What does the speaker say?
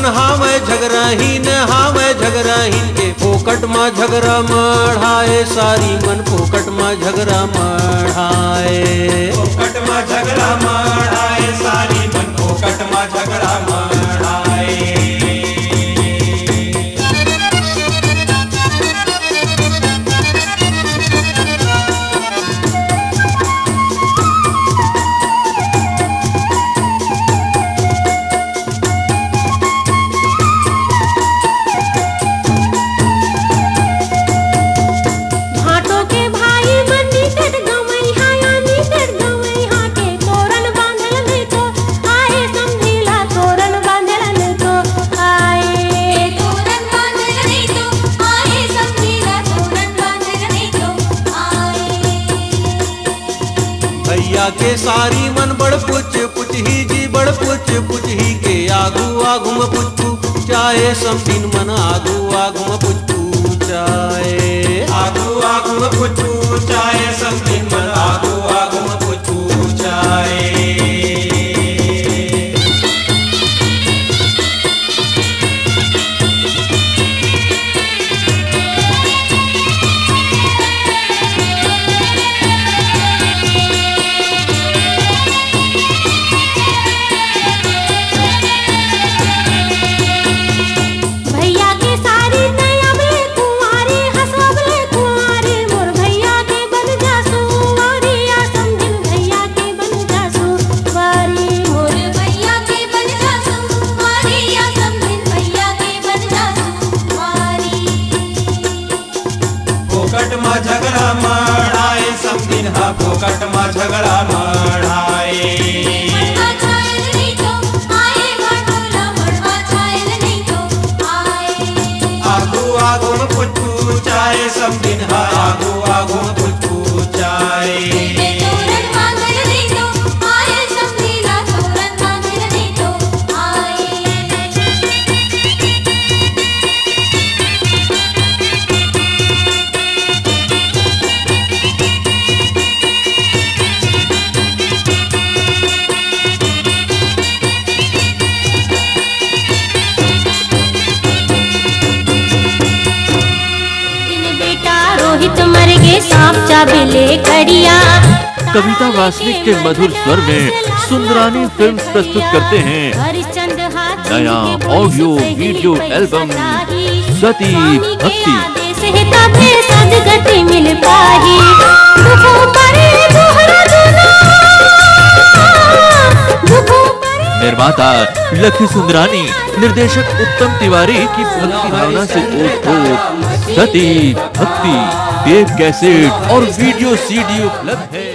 मन हावे झगराहीन के फोकट मा झगरा मढ़ाए सारी मन फोकट मा झगरा मढ़ाए फोकट मा झगरा मढ़ाए सारी मन फोकट मा झगरा मढ़ाए। भैया के सारी मन बड़ पुछ ही जी बड़ पुछ ही के आगू आगू में पुछ चाहे समझिन मन आगू आगू में पुछ चाहे आगू आगू में पुछ चाहे समझिन मन आगू आगू में पुछ चाहे। फोकट मा झगड़ा मढ़ाए समझिन हा फोकट मा झगड़ा मढ़ाए। आगू आगू में पुछू चाहे समझिन हा आगू आगू में पुछू चाहे। मर गए सांप चाबेले कड़िया। कविता वासनिक के मधुर स्वर में सुंदरानी फिल्म्स प्रस्तुत करते हैं नया ऑडियो वीडियो एल्बम सती भक्ति। मिल पाही निर्माता लखी सुंदरानी, निर्देशक उत्तम तिवारी की भक्ति भावना से ओत सती भक्ति टेप कैसेट और वीडियो सीडी उपलब्ध है।